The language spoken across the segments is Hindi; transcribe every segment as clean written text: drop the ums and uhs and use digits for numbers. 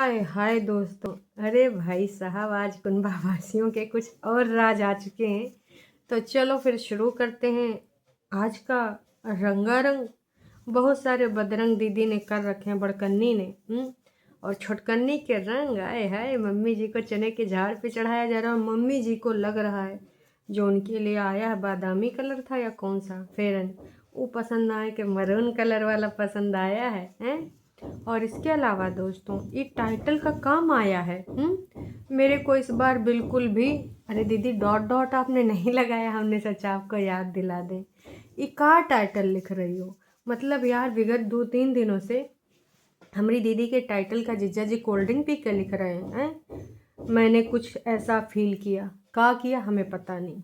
हाय हाय दोस्तों। अरे भाई साहब, आज कुंभावासियों के कुछ और राज आ चुके हैं। तो चलो फिर शुरू करते हैं आज का रंगारंग। बहुत सारे बदरंग दीदी ने कर रखे हैं, बड़कन्नी ने। और छोटकन्नी के रंग आए हाय। मम्मी जी को चने के झाड़ पे चढ़ाया जा रहा है। मम्मी जी को लग रहा है जो उनके लिए आया है बादामी कलर था या कौन सा फेरन, वो पसंद आया कि मरून कलर वाला पसंद आया है। और इसके अलावा दोस्तों, ये टाइटल का काम आया है। मेरे को इस बार बिल्कुल भी, अरे दीदी डॉट डॉट आपने नहीं लगाया, हमने सोचा आपको याद दिला दें। ये का टाइटल लिख रही हो? मतलब यार, विगत 2-3 दिनों से हमारी दीदी के टाइटल का जीजा जी कोल्ड ड्रिंक पी के लिख रहे हैं। मैंने कुछ ऐसा फील किया, का किया हमें पता नहीं,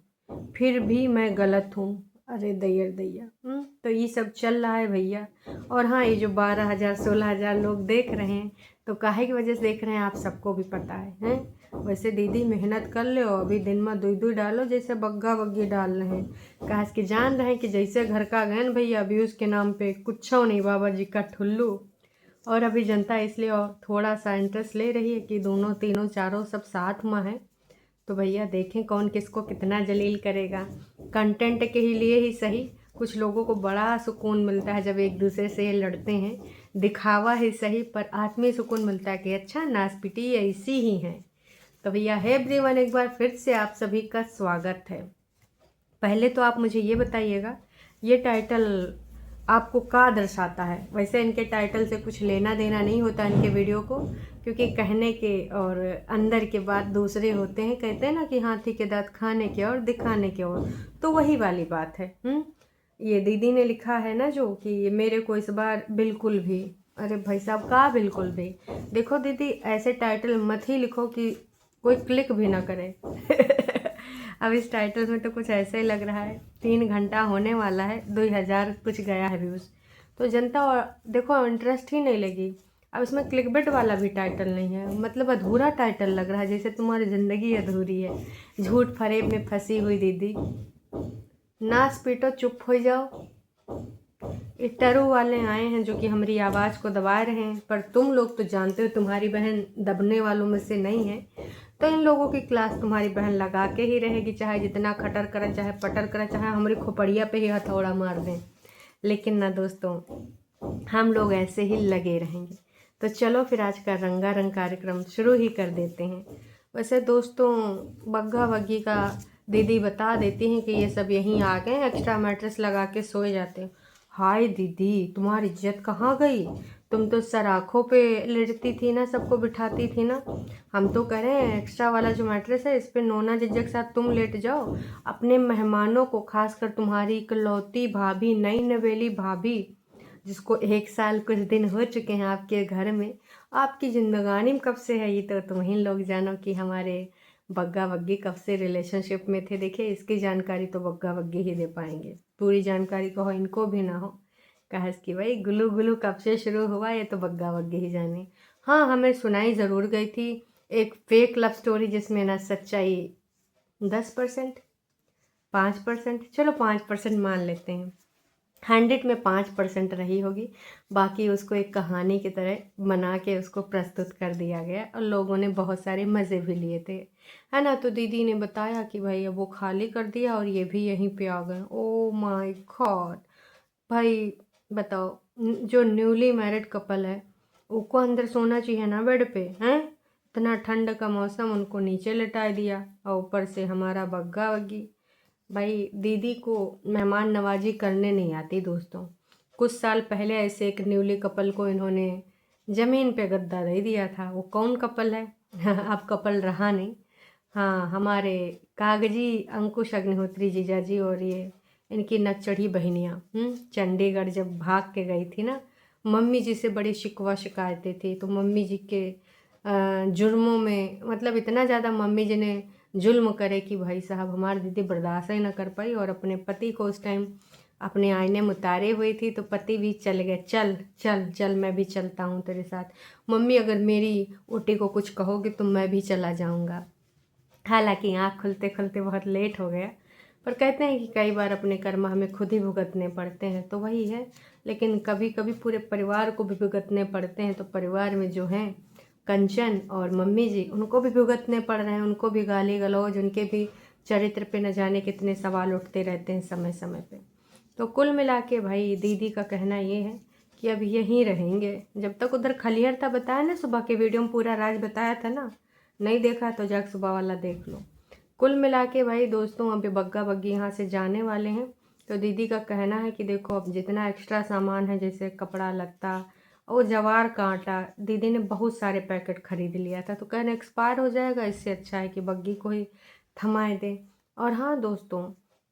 फिर भी मैं गलत हूँ। अरे दैया दैया। तो ये सब चल रहा है भैया। और हाँ, ये जो 12,000 16,000 लोग देख रहे हैं, तो काहे की वजह से देख रहे हैं आप सबको भी पता है। वैसे दीदी मेहनत कर लो, अभी दिन में दुई दुई डालो जैसे बग्गा बग्गी डाल रहे हैं। काहे कि जान रहे हैं कि जैसे घर का गहन भैया व्यूज़ के नाम पे कुछ नहीं, बाबा जी का ठुल्लू। और अभी जनता इसलिए और थोड़ा सा इंटरेस्ट ले रही है कि दोनों तीनों चारों सब साथ में है। तो भैया देखें कौन किसको कितना जलील करेगा। कंटेंट के ही लिए ही सही, कुछ लोगों को बड़ा सुकून मिलता है जब एक दूसरे से लड़ते हैं। दिखावा ही सही, पर आत्मीय सुकून मिलता है कि अच्छा नासपिटी ऐसी ही हैं। तो भैया है एवरीवन, एक बार फिर से आप सभी का स्वागत है। पहले तो आप मुझे ये बताइएगा, ये टाइटल आपको क्या दर्शाता है? वैसे इनके टाइटल से कुछ लेना देना नहीं होता इनके वीडियो को, क्योंकि कहने के और अंदर के बात दूसरे होते हैं। कहते हैं ना कि हाथी के दांत खाने के और दिखाने के और, तो वही वाली बात है। ये दीदी ने लिखा है ना जो कि ये मेरे को इस बार बिल्कुल भी, अरे भाई साहब का बिल्कुल भी। देखो दीदी, ऐसे टाइटल मत ही लिखो कि कोई क्लिक भी ना करे। अब इस टाइटल में तो कुछ ऐसे ही लग रहा है 3 घंटा होने वाला है, 2,000 कुछ गया है व्यूज़। तो जनता और देखो इंटरेस्ट ही नहीं लेगी। अब इसमें क्लिकबेट वाला भी टाइटल नहीं है, मतलब अधूरा टाइटल लग रहा है, जैसे तुम्हारी ज़िंदगी अधूरी है। झूठ फरेब में फंसी हुई दीदी, नाच पीटो चुप हो जाओ। ये टरू वाले आए हैं जो कि हमारी आवाज़ को दबा रहे हैं, पर तुम लोग तो जानते हो तुम्हारी बहन दबने वालों में से नहीं है। तो इन लोगों की क्लास तुम्हारी बहन लगा के ही रहेगी, चाहे जितना खटर करें, चाहे पटर करें, चाहे हमारी खोपड़िया पे ही हथौड़ा मार दें। लेकिन ना दोस्तों, हम लोग ऐसे ही लगे रहेंगे। तो चलो फिर आज का रंगारंग कार्यक्रम शुरू ही कर देते हैं। वैसे दोस्तों, बग्गा बग्गी का दीदी बता देती हैं कि ये सब यहीं आ गए, एक्स्ट्रा मैट्रेस लगा के सोए जाते हैं। हाय दीदी, तुम्हारी इज्जत कहाँ गई? तुम तो सराखों पे लेटती थी ना, सबको बिठाती थी ना। हम तो कह रहे हैं एक्स्ट्रा वाला जो मैट्रेस है, इस पे नोना जीजा के साथ तुम लेट जाओ। अपने मेहमानों को, खासकर तुम्हारी इकलौती भाभी, नई नवेली भाभी, जिसको 1 साल कुछ दिन हो चुके हैं आपके घर में, आपकी जिंदगानी में कब से है ये तो तुम ही लोग जानो कि हमारे बग्गा बग्गी कब से रिलेशनशिप में थे। देखिए, इसकी जानकारी तो बग्गा बग्गी ही दे पाएंगे, पूरी जानकारी कहो इनको भी ना हो। कहा कि भाई गुलू गुलू कब से शुरू हुआ ये तो बग्गा बग्गी ही जाने। हाँ, हमें सुनाई ज़रूर गई थी एक फेक लव स्टोरी जिसमें ना सच्चाई 10%, 5%, चलो 5% मान लेते हैं, 100 में 5% रही होगी। बाकी उसको एक कहानी की तरह बना के उसको प्रस्तुत कर दिया गया और लोगों ने बहुत सारे मज़े भी लिए थे, है ना। तो दीदी ने बताया कि भाई अब वो खाली कर दिया और ये भी यहीं पे आ गए। ओ माय गॉड भाई, बताओ, जो न्यूली मैरिड कपल है उसको अंदर सोना चाहिए ना बेड पे, हैं? इतना ठंड का मौसम, उनको नीचे लेटा दिया और ऊपर से हमारा बग्गा बग्गी। भाई दीदी को मेहमान नवाजी करने नहीं आती दोस्तों। कुछ साल पहले ऐसे एक न्यूली कपल को इन्होंने ज़मीन पे गद्दा दे दिया था। वो कौन कपल है? अब कपल रहा नहीं। हाँ, हमारे कागजी अंकुश अग्निहोत्री जीजा जी और ये इनकी नकचढ़ी बहनियाँ चंडीगढ़ जब भाग के गई थी ना, मम्मी जी से बड़ी शिकवा शिकायतें थी। तो मम्मी जी के जुर्मों में, मतलब इतना ज़्यादा मम्मी जी ने जुल्म करे कि भाई साहब हमारी दीदी बर्दाश्त ही ना कर पाई और अपने पति को उस टाइम अपने आईने में उतारे हुई थी। तो पति भी चल गए, चल चल चल मैं भी चलता हूँ तेरे साथ। मम्मी अगर मेरी ओटी को कुछ कहोगे तो मैं भी चला जाऊँगा। हालांकि आँख खुलते खुलते बहुत लेट हो गया, पर कहते हैं कि कई बार अपने कर्म हमें खुद ही भुगतने पड़ते हैं, तो वही है। लेकिन कभी कभी पूरे परिवार को भी भुगतने पड़ते हैं। तो परिवार में जो हैं कंचन और मम्मी जी, उनको भी भुगतने पड़ रहे हैं, उनको भी गाली गलौज, उनके भी चरित्र पे न जाने कितने सवाल उठते रहते हैं समय समय पे। तो कुल मिला के भाई दीदी का कहना ये है कि अब यहीं रहेंगे जब तक। उधर खलिहर था, बताया ना सुबह के वीडियो में पूरा राज बताया था ना, नहीं देखा तो जाके सुबह वाला देख लो। कुल मिला के भाई दोस्तों अभी बग्गा बग्गी यहाँ से जाने वाले हैं। तो दीदी का कहना है कि देखो अब जितना एक्स्ट्रा सामान है, जैसे कपड़ा लत्ता और जवार का आटा, दीदी ने बहुत सारे पैकेट खरीद लिया था, तो कहने एक्सपायर हो जाएगा, इससे अच्छा है कि बग्गी को ही थमाए दें। और हाँ दोस्तों,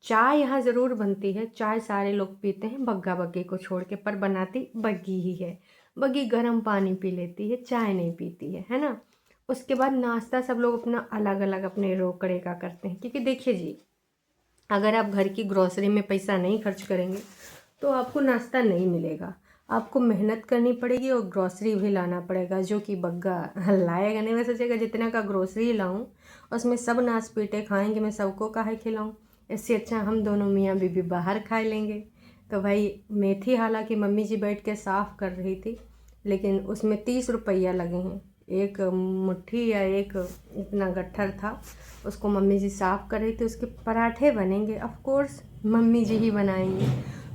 चाय यहाँ ज़रूर बनती है, चाय सारे लोग पीते हैं बग्गा बग्गी को छोड़ के, पर बनाती बग्गी ही है। बग्गी गर्म पानी पी लेती है, चाय नहीं पीती है ना। उसके बाद नाश्ता सब लोग अपना अलग अलग अपने रोकड़े का करते हैं, क्योंकि देखिए जी, अगर आप घर की ग्रॉसरी में पैसा नहीं खर्च करेंगे तो आपको नाश्ता नहीं मिलेगा। आपको मेहनत करनी पड़ेगी और ग्रॉसरी भी लाना पड़ेगा, जो कि बग्गा लाएगा नहीं। वह सोचेगा जितना का ग्रॉसरी लाऊं उसमें सब नाश पीटे खाएंगे, मैं सबको काहे खिलाऊं, इससे अच्छा हम दोनों मियाँ बीबी बाहर खा लेंगे। तो भाई मेथी हालांकि मम्मी जी बैठ के साफ़ कर रही थी, लेकिन उसमें 30 रुपया लगे हैं। एक मुट्ठी या एक इतना गट्ठर था, उसको मम्मी जी साफ़ कर रही थी। उसके पराठे बनेंगे, ऑफ कोर्स मम्मी जी ही बनाएंगी।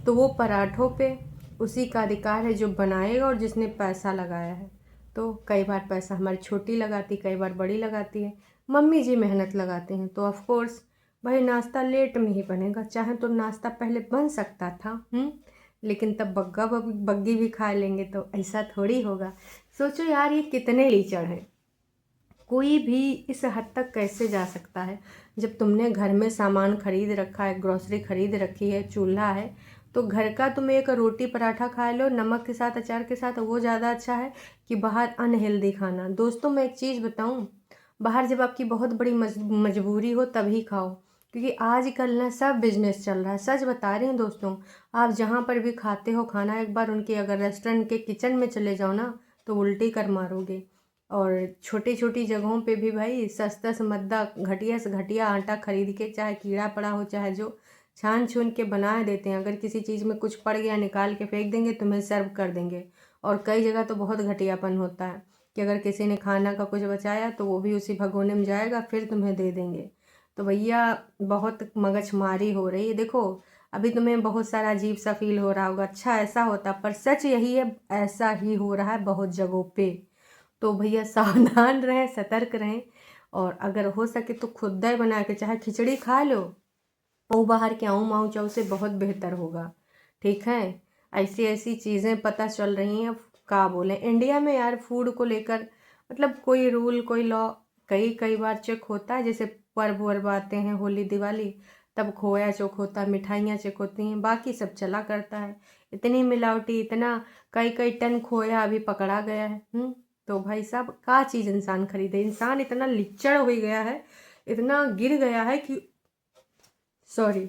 तो वो पराठों पे उसी का अधिकार है जो बनाएगा और जिसने पैसा लगाया है। तो कई बार पैसा हमारी छोटी लगाती, कई बार बड़ी लगाती है, मम्मी जी मेहनत लगाते हैं। तो ऑफ कोर्स भाई नाश्ता लेट में ही बनेगा, चाहे तो नाश्ता पहले बन सकता था, लेकिन तब बग्गा बग्गी भी खा लेंगे, तो ऐसा थोड़ी होगा। सोचो यार, ये कितने लीचड़ हैं। कोई भी इस हद तक कैसे जा सकता है? जब तुमने घर में सामान खरीद रखा है, ग्रॉसरी खरीद रखी है, चूल्हा है, तो घर का तुम एक रोटी पराठा खा लो नमक के साथ, अचार के साथ, वो ज़्यादा अच्छा है कि बाहर अनहेल्दी खाना। दोस्तों मैं एक चीज़ बताऊं, बाहर जब आपकी बहुत बड़ी मजबूरी हो तभी खाओ, क्योंकि आजकल ना सब बिजनेस चल रहा है। सच बता रही हूँ दोस्तों, आप जहाँ पर भी खाते हो खाना, एक बार उनके अगर रेस्टोरेंट के किचन में चले जाओ ना, तो उल्टी कर मारोगे। और छोटी छोटी जगहों पे भी भाई सस्ता समद्दा घटिया से घटिया आटा खरीद के, चाहे कीड़ा पड़ा हो चाहे जो, छान छून के बना देते हैं। अगर किसी चीज़ में कुछ पड़ गया निकाल के फेंक देंगे, तुम्हें सर्व कर देंगे। और कई जगह तो बहुत घटियापन होता है कि अगर किसी ने खाना का कुछ बचाया तो वो भी उसी भगोने में जाएगा, फिर तुम्हें दे देंगे। तो भैया बहुत मगजमारी हो रही है। देखो अभी तुम्हें बहुत सारा अजीब सा फील हो रहा होगा, अच्छा ऐसा होता, पर सच यही है, ऐसा ही हो रहा है बहुत जगहों पे। तो भैया सावधान रहें, सतर्क रहें, और अगर हो सके तो खुद ही बना के चाहे खिचड़ी खा लो, वो बाहर के आऊँ माऊ चाऊ से बहुत बेहतर होगा। ठीक है, ऐसी ऐसी चीज़ें पता चल रही हैं। क्या बोले, इंडिया में यार फूड को लेकर मतलब कोई रूल कोई लॉ कई बार चेक होता है। जैसे पर्व वर्व आते हैं, होली दिवाली, तब खोया चेक होता है, मिठाइयाँ चेक होती हैं, बाकी सब चला करता है। इतनी मिलावटी, इतना कई टन खोया अभी पकड़ा गया है। तो भाई साहब क्या चीज़ इंसान खरीदे? इंसान इतना लिच्चड़ हो गया है, इतना गिर गया है कि सॉरी,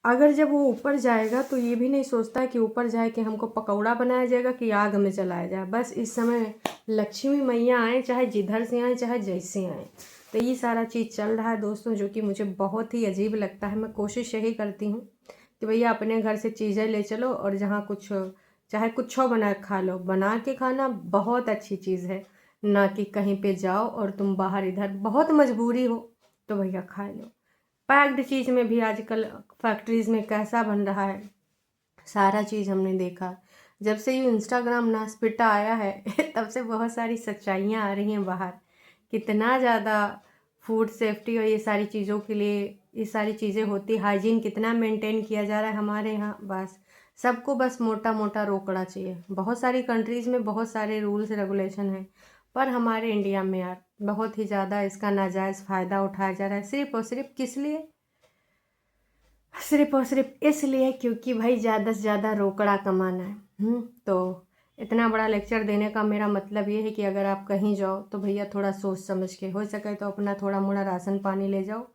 अगर जब वो ऊपर जाएगा तो ये भी नहीं सोचता है कि ऊपर जाए कि हमको पकौड़ा बनाया जाएगा कि आग में जलाया जाए। बस इस समय लक्ष्मी मैया आए, चाहे जिधर से आए चाहे जैसे आए। तो ये सारा चीज़ चल रहा है दोस्तों, जो कि मुझे बहुत ही अजीब लगता है। मैं कोशिश यही करती हूँ कि भैया अपने घर से चीज़ें ले चलो, और जहाँ कुछ चाहे कुछ हो बना खा लो। बना के खाना बहुत अच्छी चीज़ है, ना कि कहीं पे जाओ और तुम बाहर इधर बहुत मजबूरी हो तो भैया खा लो। पैक्ड चीज़ में भी आजकल फैक्ट्रीज़ में कैसा बन रहा है, सारा चीज़ हमने देखा। जब से ये इंस्टाग्राम नासपिटा आया है तब से बहुत सारी सच्चाइयाँ आ रही हैं बाहर। कितना ज़्यादा फूड सेफ्टी और ये सारी चीज़ों के लिए ये सारी चीज़ें होती, हाइजीन कितना मेंटेन किया जा रहा है हमारे यहाँ। बस सबको बस मोटा मोटा रोकड़ा चाहिए। बहुत सारी कंट्रीज़ में बहुत सारे रूल्स रेगुलेशन हैं, पर हमारे इंडिया में यार बहुत ही ज़्यादा इसका नाजायज़ फ़ायदा उठाया जा रहा है। सिर्फ़ और सिर्फ किस लिए? सिर्फ और सिर्फ इसलिए क्योंकि भाई ज़्यादा से ज़्यादा रोकड़ा कमाना है। तो इतना बड़ा लेक्चर देने का मेरा मतलब ये है कि अगर आप कहीं जाओ तो भैया थोड़ा सोच समझ के, हो सके तो अपना थोड़ा मोड़ा राशन पानी ले जाओ,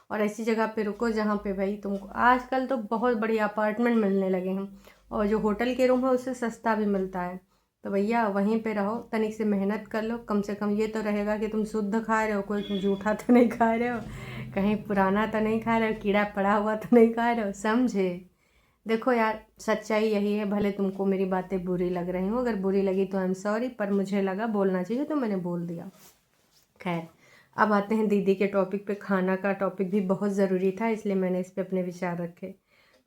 और ऐसी जगह पे रुको जहाँ पे भाई तुमको, आजकल तो बहुत बढ़िया अपार्टमेंट मिलने लगे हैं, और जो होटल के रूम है उससे सस्ता भी मिलता है। तो भैया वहीं पे रहो, तनिक से मेहनत कर लो, कम से कम ये तो रहेगा कि तुम शुद्ध खा रहे हो, कोई तुम जूठा तो नहीं खा रहे हो, कहीं पुराना तो नहीं खा रहे हो, कीड़ा पड़ा हुआ तो नहीं खा रहे हो, समझे? देखो यार, सच्चाई यही है, भले तुमको मेरी बातें बुरी लग रही हो, अगर बुरी लगी तो आई एम सॉरी, पर मुझे लगा बोलना चाहिए तो मैंने बोल दिया। खैर, अब आते हैं दीदी के टॉपिक पे। खाना का टॉपिक भी बहुत ज़रूरी था, इसलिए मैंने इस पे अपने विचार रखे।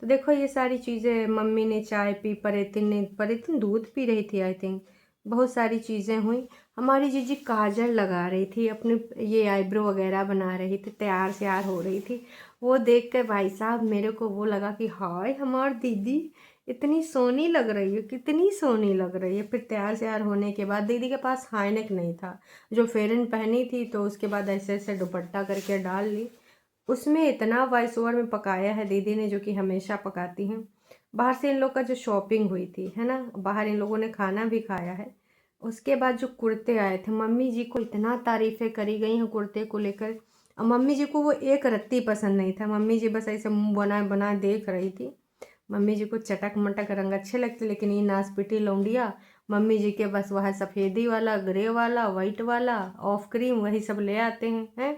तो देखो, ये सारी चीज़ें, मम्मी ने चाय पी, परेतिन दूध पी रही थी आई थिंक, बहुत सारी चीज़ें हुई। हमारी जीजी काजल लगा रही थी, अपने ये आईब्रो वगैरह बना रही थी, तैयार श्यार हो रही थी। वो देख कर भाई साहब मेरे को वो लगा कि हाय, हमारी दीदी इतनी सोनी लग रही है, कितनी सोनी लग रही है। फिर तैयार श्यार होने के बाद दीदी के पास हाइनेक नहीं था, जो फेरन पहनी थी, तो उसके बाद ऐसे ऐसे दुपट्टा करके डाल ली। उसमें इतना वॉइस ओवर में पकाया है दीदी ने, जो कि हमेशा पकाती हैं। बाहर से इन लोग का जो शॉपिंग हुई थी, है ना, बाहर इन लोगों ने खाना भी खाया है। उसके बाद जो कुर्ते आए थे, मम्मी जी को इतना तारीफ़ें करी गई हैं कुर्ते को लेकर। और मम्मी जी को वो एक रत्ती पसंद नहीं था, मम्मी जी बस ऐसे मुँह बनाए बनाए देख रही थी। मम्मी जी को चटक मटक रंग अच्छे लगते, लेकिन ये नासपीटी लौंडिया मम्मी जी के बस वह सफ़ेदी वाला, ग्रे वाला, वाइट वाला, ऑफ क्रीम, वही सब ले आते हैं।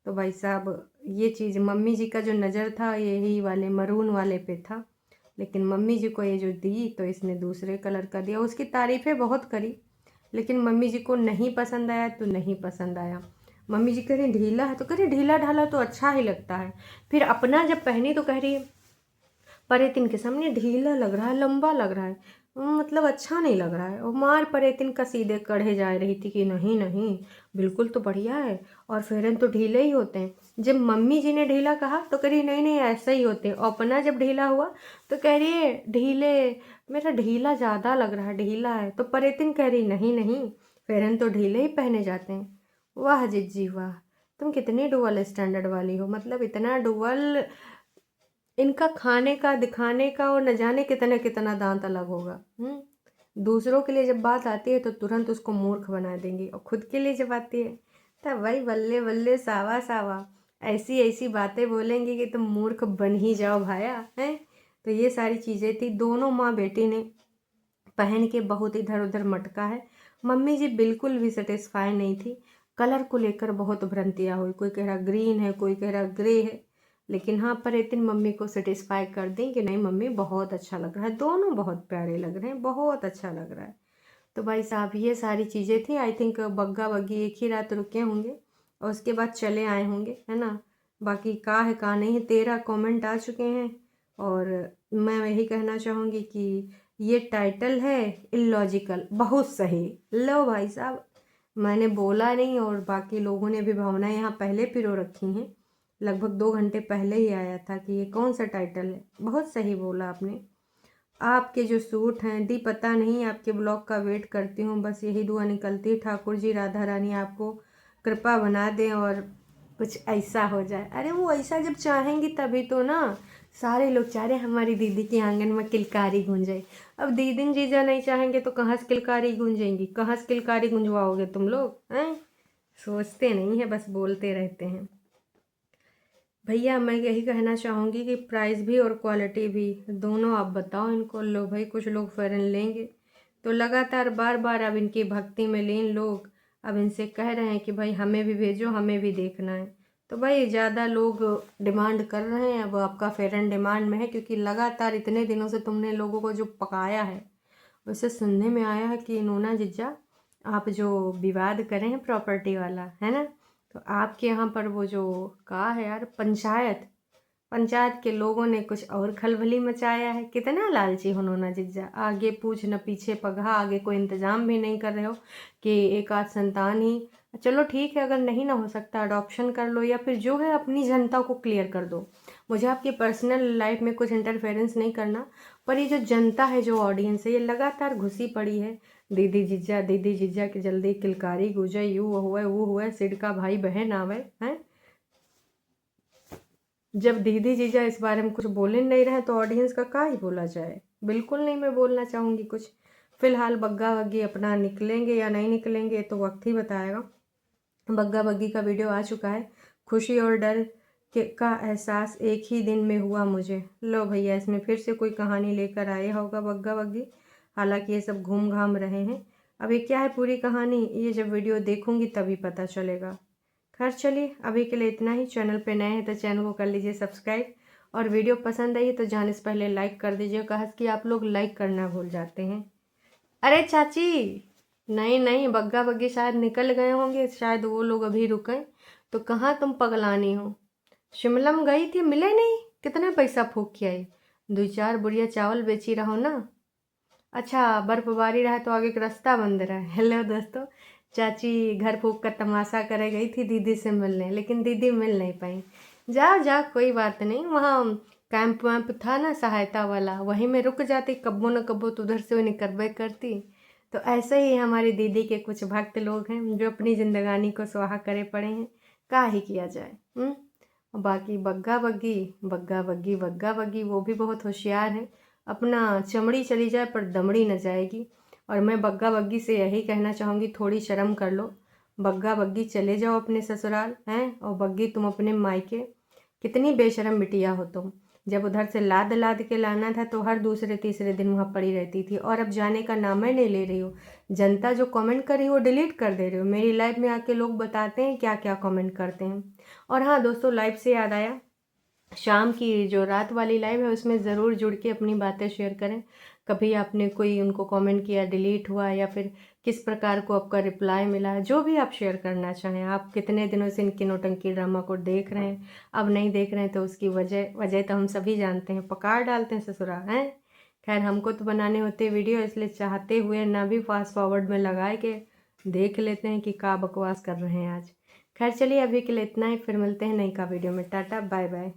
तो भाई साहब, ये चीज़ मम्मी जी का जो नज़र था यही वाले मरून वाले पे था, लेकिन मम्मी जी को ये जो दी तो इसने दूसरे कलर का दिया। उसकी तारीफ़ें बहुत करी, लेकिन मम्मी जी को नहीं पसंद आया तो नहीं पसंद आया। मम्मी जी कह रही ढीला है, तो कह रही ढीला ढाला तो अच्छा ही लगता है। फिर अपना जब पहनी तो कह रही परेतिन के सामने ढीला लग रहा है, लंबा लग रहा है, मतलब अच्छा नहीं लग रहा है। और मार परेतिन का सीधे कढ़े जा रही थी कि नहीं नहीं, बिल्कुल तो बढ़िया है, और फेरन तो ढीले ही होते हैं। जब मम्मी जी ने ढीला कहा तो कह रही नहीं नहीं, ऐसा ही होते हैं। और अपना जब ढीला हुआ तो कह रही है ढीले, मेरा ढीला ज़्यादा लग रहा है, ढीला है। तो परेतिन कह रही नहीं नहीं, फेरन तो ढीले ही पहने जाते हैं। वाह जिज्जी वाह, तुम कितनी डुअल स्टैंडर्ड वाली हो, मतलब इतना डुअल, इनका खाने का, दिखाने का, और न जाने कितना कितना दांत अलग होगा। दूसरों के लिए जब बात आती है तो तुरंत उसको मूर्ख बना देंगी, और खुद के लिए जब आती है तब भाई बल्ले बल्ले सावा सावा, ऐसी ऐसी बातें बोलेंगी कि तुम मूर्ख बन ही जाओ भाया हैं। तो ये सारी चीज़ें थी, दोनों माँ बेटी ने पहन के बहुत इधर उधर मटका है। मम्मी जी बिल्कुल भी सेटिस्फाई नहीं थी, कलर को लेकर बहुत भ्रांतियाँ हुई, कोई कह रहा ग्रीन है, कोई कह रहा ग्रे है, लेकिन हाँ परेतिन मम्मी को सेटिस्फाई कर दी कि नहीं मम्मी बहुत अच्छा लग रहा है, दोनों बहुत प्यारे लग रहे हैं, बहुत अच्छा लग रहा है। तो भाई साहब ये सारी चीज़ें थी। आई थिंक बग्गा बग्गी एक ही रात रुके होंगे और उसके बाद चले आए होंगे, है ना। बाकी का है का नहीं है, 13 कमेंट आ चुके हैं, और मैं यही कहना चाहूँगी कि ये टाइटल है इलॉजिकल, बहुत सही। लो भाई साहब, मैंने बोला नहीं, और बाकी लोगों ने भी भावनाएं यहाँ पहले पिरो रखी हैं, लगभग 2 घंटे पहले ही आया था कि ये कौन सा टाइटल है। बहुत सही बोला आपने। आपके जो सूट हैं दी, पता नहीं, आपके ब्लॉग का वेट करती हूँ, बस यही दुआ निकलती है, ठाकुर जी राधा रानी आपको कृपा बना दें और कुछ ऐसा हो जाए। अरे वो ऐसा जब चाहेंगी तभी तो ना, सारे लोग चाह रहे हमारी दीदी के आंगन में किलकारी गूंजे। अब दीदी जीजा नहीं चाहेंगे तो कहाँ से किलकारी गूंजेंगी, कहाँ से किलकारी गूंजवाओगे तुम लोग हैं। सोचते नहीं है, बस बोलते रहते हैं। भैया मैं यही कहना चाहूँगी कि प्राइस भी और क्वालिटी भी दोनों आप बताओ इनको। लो भाई, कुछ लोग फ़ेरन लेंगे तो लगातार बार बार अब इनकी भक्ति में लीन लोग अब इनसे कह रहे हैं कि भाई हमें भी भेजो, हमें भी देखना है। तो भाई ज़्यादा लोग डिमांड कर रहे हैं, अब आपका फ़ेरन डिमांड में है, क्योंकि लगातार इतने दिनों से तुमने लोगों को जो पकाया है। वैसे सुनने में आया है कि नूना जिज्जा आप जो विवाद करें हैं प्रॉपर्टी वाला, है ना, तो आपके यहाँ पर वो जो कहा है यार, पंचायत के लोगों ने कुछ और खलबली मचाया है। कितना लालची हो नूना जिज्जा, आगे पूछ न पीछे पगहा, आगे कोई इंतजाम भी नहीं कर रहे हो कि एक आध संतान ही, चलो ठीक है, अगर नहीं ना हो सकता अडॉप्शन कर लो, या फिर जो है अपनी जनता को क्लियर कर दो। मुझे आपकी पर्सनल लाइफ में कुछ इंटरफेरेंस नहीं करना, पर ये जो जनता है, जो ऑडियंस है, ये लगातार घुसी पड़ी है दीदी जीजा की जल्दी किलकारी गुजे, यू हुआ वो हुआ, सिड का भाई बहन आवे हैं। जब दीदी जीजा इस बारे में कुछ बोले नहीं रहे तो ऑडियंस का ही बोला जाए। बिल्कुल नहीं मैं बोलना चाहूँगी कुछ। फिलहाल बग्गा बग्गी अपना निकलेंगे या नहीं निकलेंगे तो वक्त ही बताएगा। बग्गा बग्गी का वीडियो आ चुका है। खुशी और डर का एहसास एक ही दिन में हुआ मुझे। लो भैया, इसमें फिर से कोई कहानी लेकर आया होगा बग्गा बग्गी। हालांकि ये सब घूम घाम रहे हैं। अभी क्या है पूरी कहानी, ये जब वीडियो देखूंगी तभी पता चलेगा। खैर चलिए, अभी के लिए इतना ही। चैनल पे नए हैं तो चैनल को कर लीजिए सब्सक्राइब, और वीडियो पसंद आई तो जाने से पहले लाइक कर दीजिए। कहा कि आप लोग लाइक करना भूल जाते हैं। अरे चाची, नहीं नहीं, बग्गा बग्गी शायद निकल गए होंगे, शायद वो लोग अभी रुके। तो कहाँ तुम पगलानी हो? शिमला में गई थी, मिले नहीं? कितना पैसा फूक के आई? 2-4 बुढ़िया चावल बेची रहो ना। अच्छा, बर्फबारी रहा तो आगे का रास्ता बंद रहा। हेलो दोस्तों, चाची घर फूक कर तमाशा करे गई थी दीदी से मिलने, लेकिन दीदी मिल नहीं पाई। जाओ जाओ, कोई बात नहीं। वहाँ कैंप वैम्प था ना सहायता वाला, वहीं में रुक जाती, कब्बो न कब्बो तो उधर से वो निकलबे करती। तो ऐसे ही हमारी दीदी के कुछ भक्त लोग हैं जो अपनी जिंदगानी को स्वाहा करे पड़े हैं। का ही किया जाए। बाकी बग्गा बग्गी बग्गा बग्गी बग्गा बग्गी वो भी बहुत होशियार है। अपना चमड़ी चली जाए पर दमड़ी न जाएगी। और मैं बग्गा बग्गी से यही कहना चाहूँगी, थोड़ी शर्म कर लो। बग्गा बग्गी चले जाओ अपने ससुराल हैं, और बग्गी तुम अपने मायके। कितनी बेशरम बिटिया हो तुम। जब उधर से लाद लाद के लाना था तो हर दूसरे तीसरे दिन वहाँ पड़ी रहती थी, और अब जाने का नाम ही नहीं ले रही हो। जनता जो कमेंट कर रही हो वो डिलीट कर दे रही हो। मेरी लाइव में आके लोग बताते हैं क्या क्या कमेंट करते हैं। और हाँ दोस्तों, लाइव से याद आया, शाम की जो रात वाली लाइव है उसमें ज़रूर जुड़ के अपनी बातें शेयर करें। कभी आपने कोई उनको कमेंट किया, डिलीट हुआ, या फिर किस प्रकार को आपका रिप्लाई मिला, जो भी आप शेयर करना चाहें। आप कितने दिनों से इनकी नौटंकी ड्रामा को देख रहे हैं, अब नहीं देख रहे हैं तो उसकी वजह तो हम सभी जानते हैं, पकार डालते हैं ससुरा हैं। खैर, हमको तो बनाने होते वीडियो, इसलिए चाहते हुए ना भी फास्ट फॉरवर्ड में लगाए के देख लेते हैं कि क्या बकवास कर रहे हैं आज। खैर चलिए, अभी के लिए इतना ही, फिर मिलते हैं नई का वीडियो में। Tata bye bye.